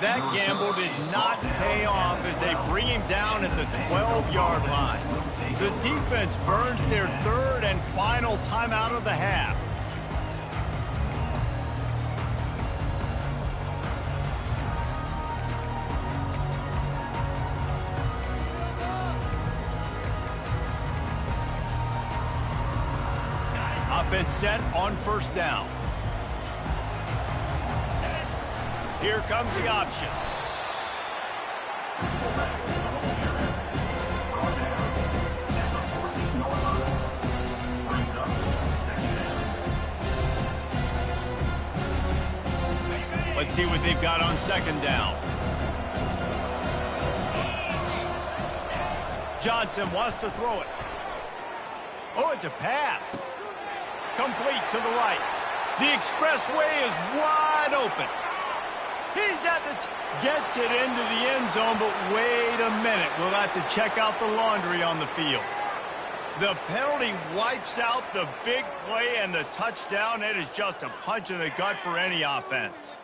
[SPEAKER 1] That gamble did not pay off as they bring him down at the 12-yard line. The defense burns their 3rd and final timeout of the half. offense set on first down. Here comes the option. Let's see what they've got on second down. Johnson wants to throw it. Oh, it's a pass. Complete to the right. The expressway is wide open. He's at the gets it into the end zone, but wait a minute. We'll have to check out the laundry on the field. The penalty wipes out the big play and the touchdown. It is just a punch in the gut for any offense.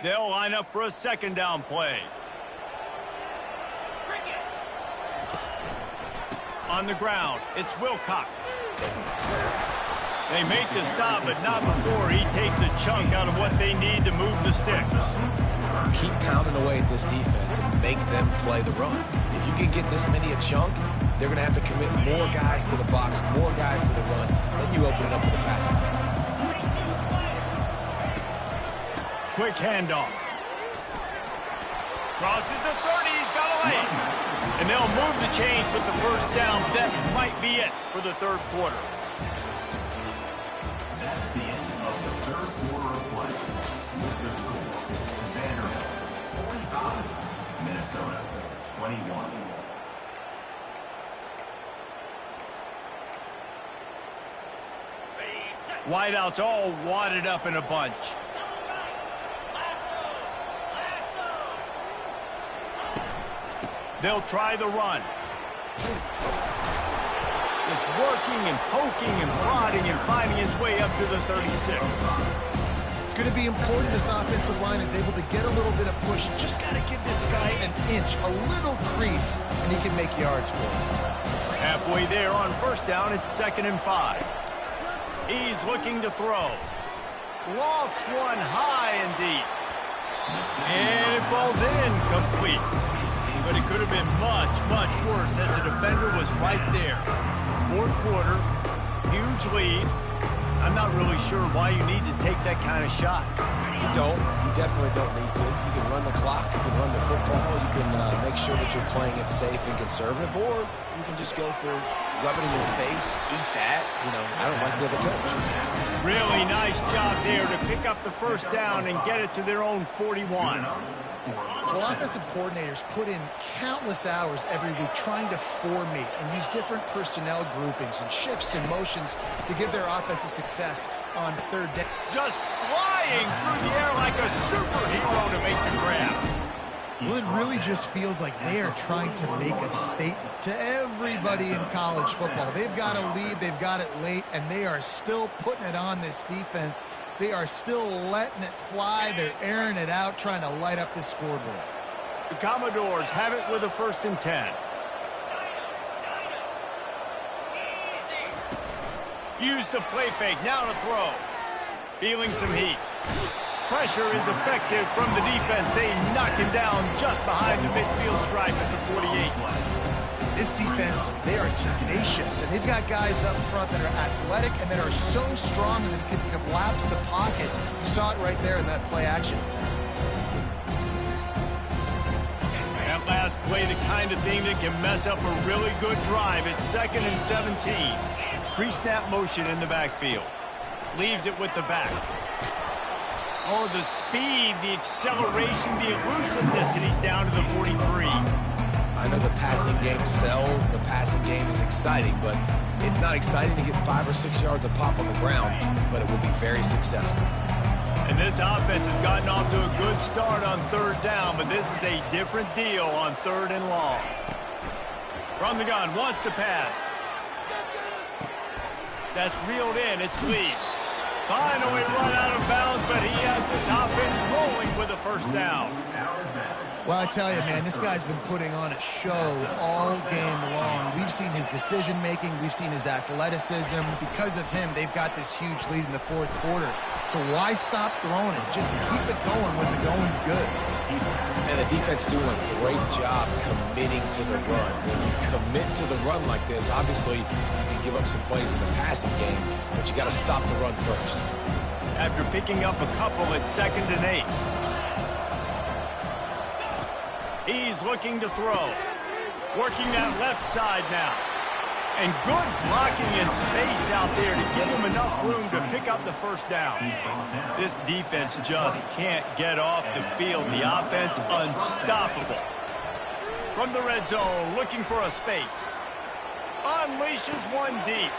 [SPEAKER 1] They'll line up for a second down play. On the ground, it's Wilcox. They make the stop, but not before he takes a chunk out of what they need to move the sticks.
[SPEAKER 2] Keep pounding away at this defense and make them play the run. If you can get this many a chunk, they're going to have to commit more guys to the box, more guys to the run. Then you open it up for the passing game.
[SPEAKER 1] Quick handoff. Crosses the 30. He's got away. And they'll move the chains with the first down. That might be it for the third quarter.
[SPEAKER 5] That's the end of the third quarter of play. With the score, Vanderbilt 45, Minnesota 21.
[SPEAKER 1] Wideouts all wadded up in a bunch. They'll try the run. Just working and poking and prodding and finding his way up to the 36.
[SPEAKER 3] It's going to be important this offensive line is able to get a little bit of push. Just got to give this guy an inch, a little crease, and he can make yards for him.
[SPEAKER 1] Halfway there on first down, it's 2nd and 5. He's looking to throw. Lofts one high and deep. And it falls in complete. But it could have been much, much worse as the defender was right there. Fourth quarter, huge lead. I'm not really sure why you need to take that kind of shot.
[SPEAKER 2] You don't. You definitely don't need to. You can run the clock. You can run the football. You can make sure that you're playing it safe and conservative. Or you can just go for rub it in your face, eat that. You know, I don't like the other coach.
[SPEAKER 1] Really nice job there to pick up the first down and get it to their own 41.
[SPEAKER 3] Well, offensive coordinators put in countless hours every week trying to formate and use different personnel groupings and shifts and motions to give their offense a success on third down.
[SPEAKER 1] Just flying through the air like a superhero to make the grab.
[SPEAKER 3] Well, it really just feels like they are trying to make a statement to everybody in college football. They've got a lead, they've got it late, and they are still putting it on this defense. They are still letting it fly. They're airing it out, trying to light up this scoreboard.
[SPEAKER 1] The Commodores have it with a 1st and 10. Use the play fake, now to throw. Feeling some heat. Pressure is effective from the defense. They knock him down just behind the midfield stripe at the 48.
[SPEAKER 3] This defense, they are tenacious, and they've got guys up front that are athletic and that are so strong that can collapse the pocket. You saw it right there in that play action attempt.
[SPEAKER 1] That last play, the kind of thing that can mess up a really good drive. It's 2nd and 17. Pre-snap motion in the backfield. Leaves it with the back. Oh, the speed, the acceleration, the elusiveness, and he's down to the 43.
[SPEAKER 2] I know the passing game sells, the passing game is exciting, but it's not exciting to get 5 or 6 yards of pop on the ground, but it will be very successful.
[SPEAKER 1] And this offense has gotten off to a good start on third down, but this is a different deal on 3rd and long. From the gun, wants to pass. That's reeled in, it's Lee. Finally run out of bounds, but he has this offense rolling with a first down.
[SPEAKER 3] Well, I tell you, man, this guy's been putting on a show all game long. We've seen his decision-making. We've seen his athleticism. Because of him, they've got this huge lead in the fourth quarter. So why stop throwing it? Just keep it going when the going's good.
[SPEAKER 2] And the defense doing a great job committing to the run. When you commit to the run like this, obviously you can give up some plays in the passing game, but you got to stop the run first.
[SPEAKER 1] After picking up a couple, it's 2nd and 8. He's looking to throw. Working that left side now. And good blocking in space out there to give him enough room to pick up the first down. This defense just can't get off the field. The offense unstoppable. From the red zone, looking for a space. Unleashes one deep.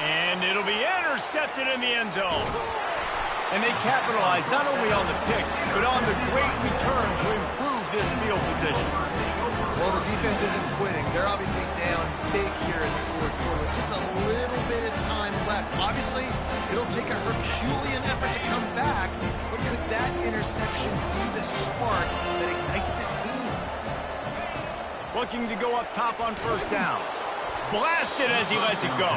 [SPEAKER 1] And it'll be intercepted in the end zone. And they capitalize not only on the pick, but on the great return to improve this field position.
[SPEAKER 3] Well, the defense isn't quitting. They're obviously down big here in the fourth quarter with just a little bit of time left. Obviously, it'll take a Herculean effort to come back, but could that interception be the spark that ignites this team?
[SPEAKER 1] Looking to go up top on first down. Blasted as he lets it go.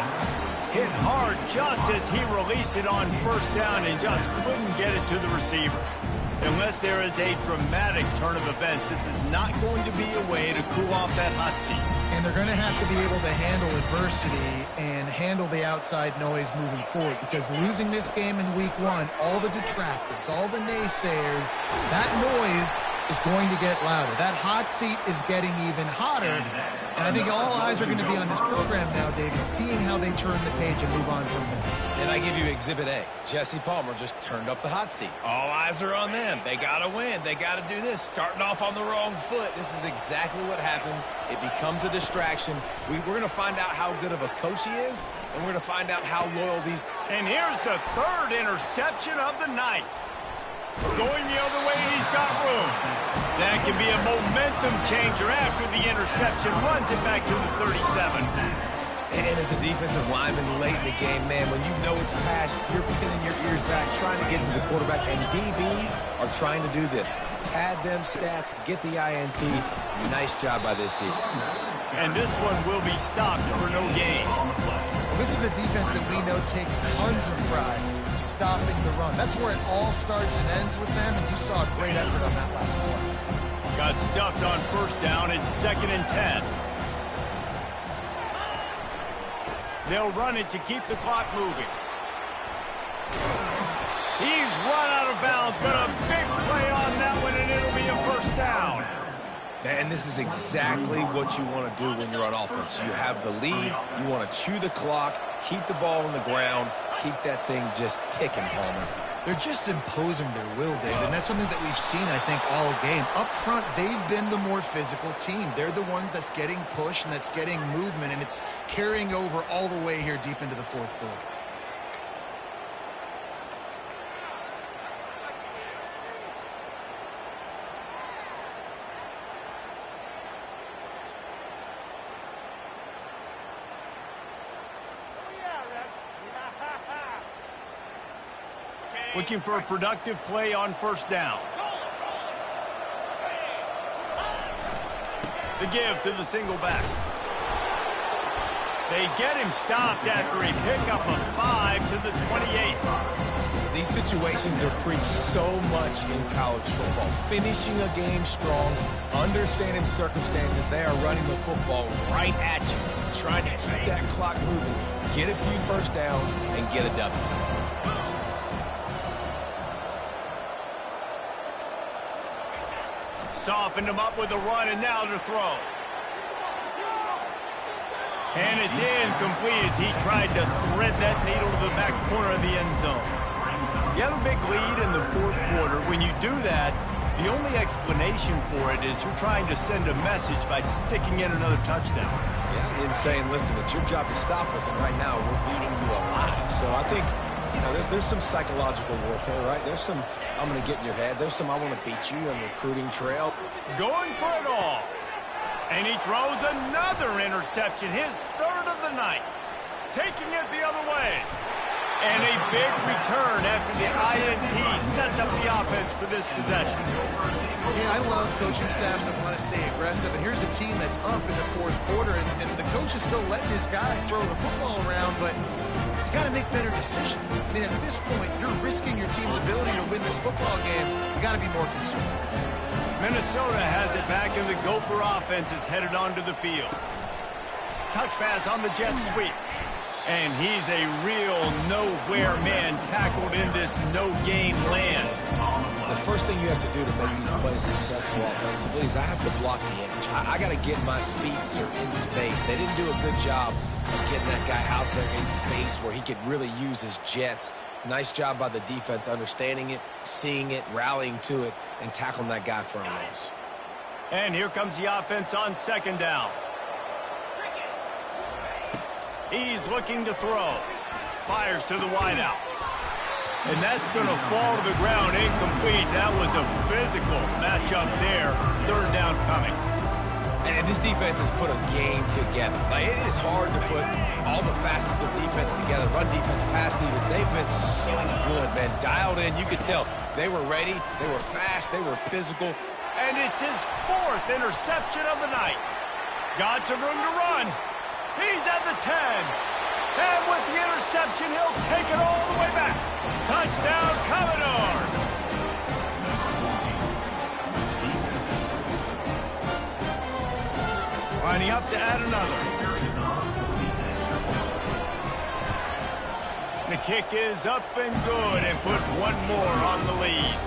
[SPEAKER 1] Hit hard just as he released it on first down and just couldn't get it to the receiver. Unless there is a dramatic turn of events, this is not going to be a way to cool off that hot seat.
[SPEAKER 3] And they're going to have to be able to handle adversity and handle the outside noise moving forward, because losing this game in week 1, all the detractors, all the naysayers, that noise is going to get louder. That hot seat is getting even hotter. And I think all eyes are going to be on this program now, David, seeing how they turn the page and move on from this.
[SPEAKER 2] And I give you Exhibit A. Jesse Palmer just turned up the hot seat. All eyes are on them. They got to win. They got to do this. Starting off on the wrong foot. This is exactly what happens. It becomes a distraction. We're going to find out how good of a coach he is, and we're going to find out how loyal these...
[SPEAKER 1] And here's the 3rd interception of the night. Going the other way, and he's got room. That can be a momentum changer after the interception. Runs it back to the 37.
[SPEAKER 2] And as a defensive lineman late in the game, man, when you know it's past, you're pinning your ears back, trying to get to the quarterback, and DBs are trying to do this. Pad them stats, get the INT. Nice job by this D.
[SPEAKER 1] And this one will be stopped for no gain.
[SPEAKER 3] Well, this is a defense that we know takes tons of pride stopping the run. That's where it all starts and ends with them, and you saw a great effort on that last play.
[SPEAKER 1] Got stuffed on first down. It's 2nd and 10. They'll run it to keep the clock moving. He's run out of bounds, but a big play on that one, and it'll be a first down.
[SPEAKER 2] And this is exactly what you want to do when you're on offense. You have the lead. You want to chew the clock, keep the ball on the ground, keep that thing just ticking, Palmer.
[SPEAKER 3] They're just imposing their will, David, and that's something that we've seen, I think, all game. Up front, they've been the more physical team. They're the ones that's getting push and that's getting movement, and it's carrying over all the way here deep into the fourth quarter.
[SPEAKER 1] Looking for a productive play on first down. The give to the single back. They get him stopped after a pickup of 5 to the 28.
[SPEAKER 2] These situations are preached so much in college football. Finishing a game strong, understanding circumstances. They are running the football right at you, trying to keep that clock moving, get a few first downs, and get a W.
[SPEAKER 1] Softened him up with a run, and now to throw. And it's incomplete as he tried to thread that needle to the back corner of the end zone. You have a big lead in the fourth quarter. When you do that, the only explanation for it is you're trying to send a message by sticking in another touchdown.
[SPEAKER 2] Yeah, and saying, listen, it's your job to stop us, and right now we're eating you alive. So I think, you know, there's some psychological warfare, right? There's some, I'm going to get in your head. There's some, I want to beat you on recruiting trail.
[SPEAKER 1] Going for it all. And he throws another interception, his 3rd of the night. Taking it the other way. And a big return after the INT sets up the offense for this possession.
[SPEAKER 3] Yeah, I love coaching staffs that want to stay aggressive. And here's a team that's up in the fourth quarter, and the coach is still letting his guy throw the football around, but you got to make better decisions. I mean, at this point, you're risking your team's ability to win this football game. You got to be more conservative.
[SPEAKER 1] Minnesota has it back, and the Gopher offense is headed onto the field. touch pass on the jet sweep. And he's a real nowhere man tackled in this no-gain land.
[SPEAKER 2] The first thing you have to do to make these plays successful offensively is I have to block the edge. I got to get my speedster in space. They didn't do a good job of getting that guy out there in space where he could really use his jets. Nice job by the defense understanding it, seeing it, rallying to it, and tackling that guy for a loss.
[SPEAKER 1] And here comes the offense on second down. He's looking to throw. Fires to the wideout. And that's going to fall to the ground incomplete. That was a physical matchup there. Third down coming.
[SPEAKER 2] And this defense has put a game together. Like, it is hard to put all the facets of defense together. Run defense, pass defense. They've been so good, man. Dialed in. You could tell they were ready. They were fast. They were physical.
[SPEAKER 1] And it's his 4th interception of the night. Got some room to run. He's at the 10. And with the interception, he'll take it all the way back. Touchdown, Commodores. Lining up to add another. The kick is up and good and put one more on the lead.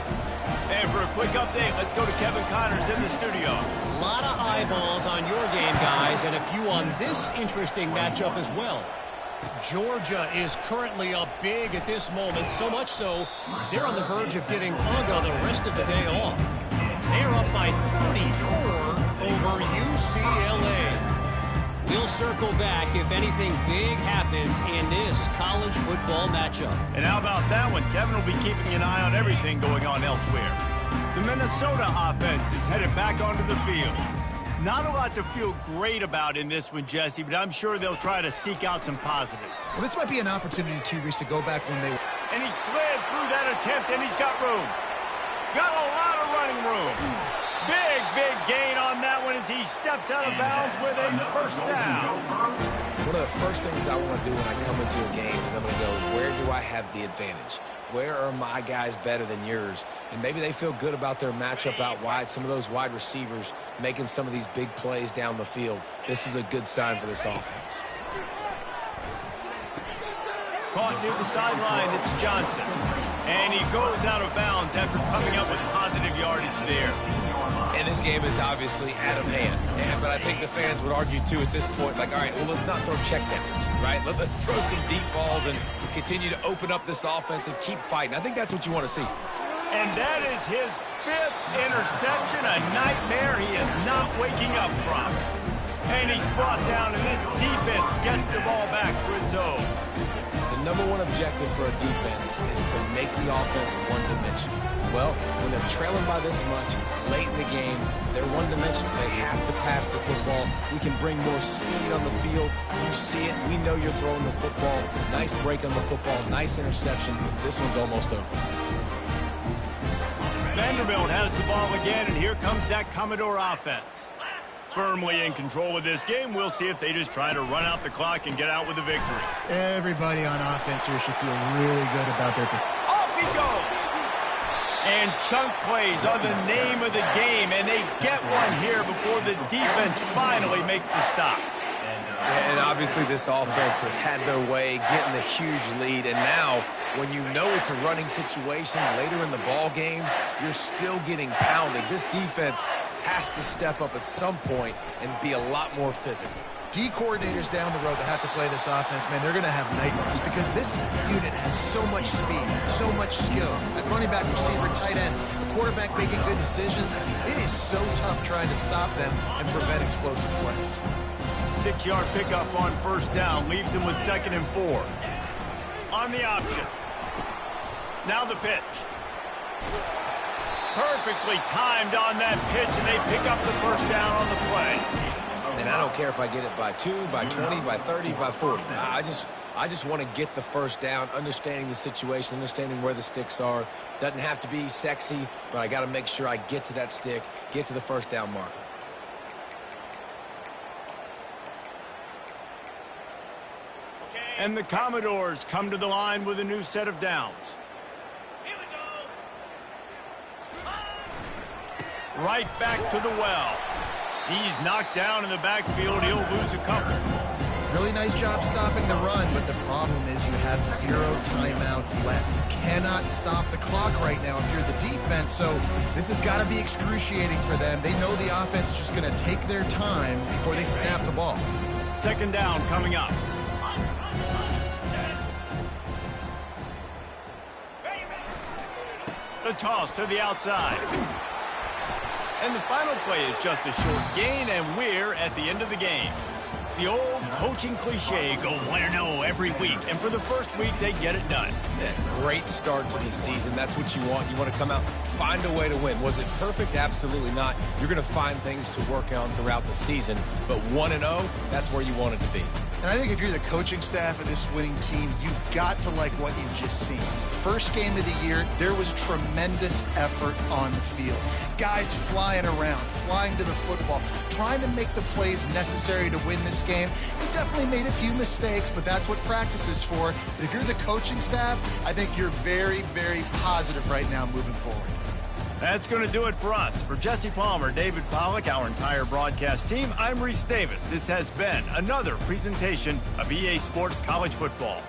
[SPEAKER 1] And for a quick update, let's go to Kevin Connors in the studio.
[SPEAKER 4] A lot of eyeballs on your game, guys, and a few on this interesting matchup as well. Georgia is currently up big at this moment, so much so they're on the verge of getting Ncaa the rest of the day off. They're up by 34 over UCLA. We'll circle back if anything big happens in this college football matchup.
[SPEAKER 1] And how about that one? Kevin will be keeping an eye on everything going on elsewhere. The Minnesota offense is headed back onto the field. Not a lot to feel great about in this one, Jesse, but I'm sure they'll try to seek out some positives.
[SPEAKER 3] Well, this might be an opportunity, too, Reese, to go back when they...
[SPEAKER 1] And he slid through that attempt, and he's got room. Got a lot of running room. Big gain on that one as he steps out of bounds with a first down.
[SPEAKER 2] One of the first things I want to do when I come into a game is I'm going to go, where do I have the advantage? Where are my guys better than yours? And maybe they feel good about their matchup out wide. Some of those wide receivers making some of these big plays down the field. This is a good sign for this offense.
[SPEAKER 1] Caught near the sideline, it's Johnson. And he goes out of bounds after coming up with positive yardage there.
[SPEAKER 2] And this game is obviously out of hand. But I think the fans would argue, too, at this point, like, all right, well, let's not throw checkdowns, right? Let's throw some deep balls and continue to open up this offense and keep fighting. I think that's what you want to see.
[SPEAKER 1] And that is his 5th interception, a nightmare he is not waking up from. And he's brought down, and this defense gets the ball back for its own.
[SPEAKER 2] The number one objective for a defense is to make the offense one-dimensional. Well, when they're trailing by this much, late in the game, they're one-dimensional. They have to pass the football. We can bring more speed on the field. You see it. We know you're throwing the football. Nice break on the football. Nice interception. This one's almost over.
[SPEAKER 1] Vanderbilt has the ball again, and here comes that Commodore offense. Firmly in control of this game. We'll see if they just try to run out the clock and get out with a victory.
[SPEAKER 3] Everybody on offense here should feel really good about their...
[SPEAKER 1] Off he goes! And chunk plays are the name of the game, and they get one here before the defense finally makes the stop.
[SPEAKER 2] And obviously this offense has had their way, getting the huge lead. And now, when you know it's a running situation later in the ball games, you're still getting pounded. This defense has to step up at some point and be a lot more physical.
[SPEAKER 3] D coordinators down the road that have to play this offense, man, they're going to have nightmares because this unit has so much speed, so much skill. At running back, receiver, tight end, the quarterback making good decisions. It is so tough trying to stop them and prevent explosive plays.
[SPEAKER 1] 6-yard pickup on first down leaves him with 2nd and 4. On the option. Now the pitch. Perfectly timed on that pitch, and they pick up the first down on the play.
[SPEAKER 2] And I don't care if I get it by 2, by 20, by 30, by 40. I just want to get the first down, understanding the situation, understanding where the sticks are. Doesn't have to be sexy, but I got to make sure I get to that stick, get to the first down marker.
[SPEAKER 1] And the Commodores come to the line with a new set of downs. Right back to the well. He's knocked down in the backfield. He'll lose a couple.
[SPEAKER 3] Really nice job stopping the run, but the problem is you have 0 timeouts left. You cannot stop the clock right now if you're the defense, so this has got to be excruciating for them. They know the offense is just going to take their time before they snap the ball.
[SPEAKER 1] Second down coming up. The toss to the outside. And the final play is just a short gain, and we're at the end of the game. The old coaching cliche, go 1-0 every week. And for the first week, they get it done.
[SPEAKER 2] Yeah, great start to the season. That's what you want. You want to come out, find a way to win. Was it perfect? Absolutely not. You're going to find things to work on throughout the season. But 1-0, that's where you want it to be.
[SPEAKER 3] And I think if you're the coaching staff of this winning team, you've got to like what you've just seen. First game of the year, there was tremendous effort on the field. Guys flying around, flying to the football, trying to make the plays necessary to win this game. He definitely made a few mistakes, but that's what practice is for. But if you're the coaching staff, I think you're very, very positive right now moving forward.
[SPEAKER 1] That's going to do it for us. For Jesse Palmer, David Pollack, our entire broadcast team, I'm Reese Davis. This has been another presentation of EA Sports College Football.